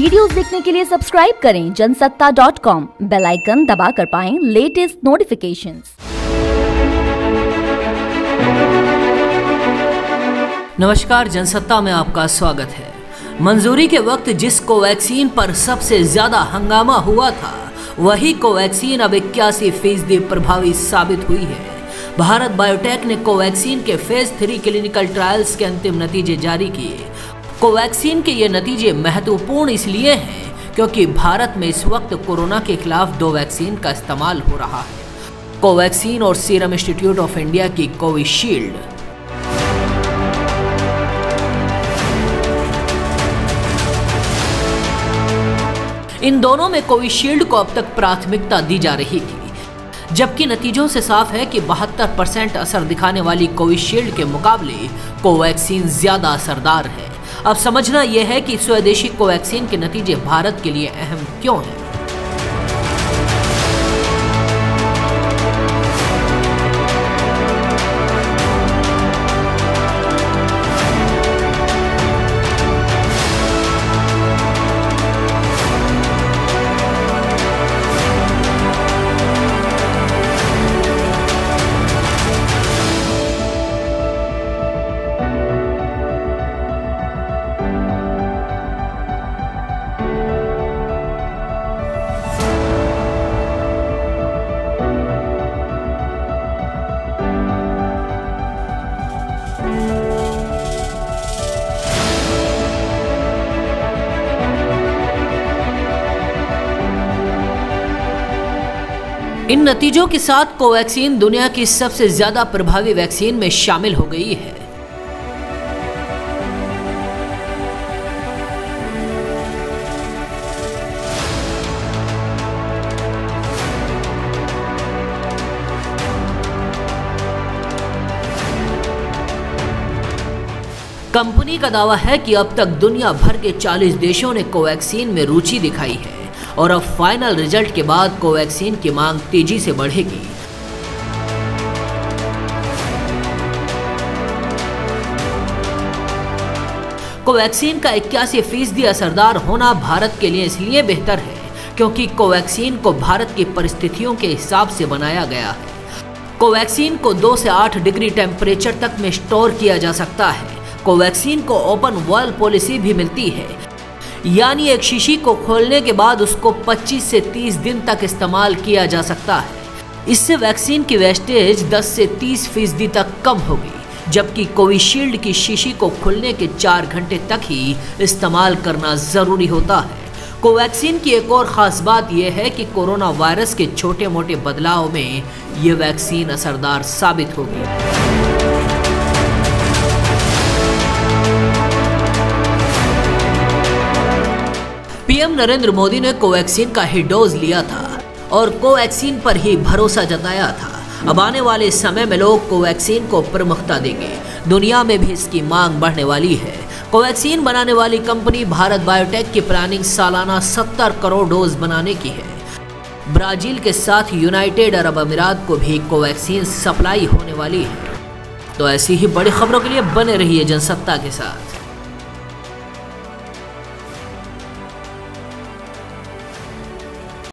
Videos देखने के लिए सब्सक्राइब करें जनसत्ता.com, बेल आइकन दबाकर पाएं लेटेस्ट नोटिफिकेशंस। नमस्कार, जनसत्ता में आपका स्वागत है। मंजूरी के वक्त जिस कोवैक्सीन पर सबसे ज्यादा हंगामा हुआ था, वही कोवैक्सीन अब 81% प्रभावी साबित हुई है। भारत बायोटेक ने कोवैक्सीन के फेज 3 क्लिनिकल ट्रायल्स के अंतिम नतीजे जारी किए। कोवैक्सीन के ये नतीजे महत्वपूर्ण इसलिए हैं क्योंकि भारत में इस वक्त कोरोना के खिलाफ 2 वैक्सीन का इस्तेमाल हो रहा है, कोवैक्सीन और सीरम इंस्टीट्यूट ऑफ इंडिया की कोविशील्ड। इन दोनों में कोविशील्ड को अब तक प्राथमिकता दी जा रही थी, जबकि नतीजों से साफ है कि 72% असर दिखाने वाली कोविशील्ड के मुकाबले कोवैक्सीन ज्यादा असरदार है। अब समझना यह है कि स्वदेशी कोवैक्सीन के नतीजे भारत के लिए अहम क्यों हैं। इन नतीजों के साथ कोवैक्सीन दुनिया की सबसे ज्यादा प्रभावी वैक्सीन में शामिल हो गई है। कंपनी का दावा है कि अब तक दुनिया भर के 40 देशों ने कोवैक्सीन में रुचि दिखाई है और अब फाइनल रिजल्ट के बाद कोवैक्सीन की मांग तेजी से बढ़ेगी। कोवैक्सीन का 81% असरदार होना भारत के लिए इसलिए बेहतर है क्योंकि कोवैक्सीन को भारत की परिस्थितियों के हिसाब से बनाया गया है। कोवैक्सीन को 2 से 8 डिग्री टेम्परेचर तक में स्टोर किया जा सकता है। कोवैक्सीन को ओपन वॉल पॉलिसी भी मिलती है, यानी एक शीशी को खोलने के बाद उसको 25 से 30 दिन तक इस्तेमाल किया जा सकता है। इससे वैक्सीन की वेस्टेज 10 से 30% तक कम होगी, जबकि कोविशील्ड की शीशी को खुलने के 4 घंटे तक ही इस्तेमाल करना जरूरी होता है। कोवैक्सीन की एक और खास बात यह है कि कोरोना वायरस के छोटे मोटे बदलाव में ये वैक्सीन असरदार साबित होगी। पीएम नरेंद्र मोदी ने कोवैक्सीन का ही डोज लिया था और कोवैक्सीन पर ही भरोसा जताया था। अब आने वाले समय में लोग कोवैक्सीन को प्रमुखता देंगे। दुनिया में भी इसकी मांग बढ़ने वाली है। कोवैक्सीन बनाने वाली कंपनी भारत बायोटेक की प्लानिंग सालाना 70 करोड़ डोज बनाने की है। ब्राजील के साथ यूनाइटेड अरब अमीरात को भी कोवैक्सीन सप्लाई होने वाली है। तो ऐसी ही बड़ी खबरों के लिए बने रहिए जनसत्ता के साथ।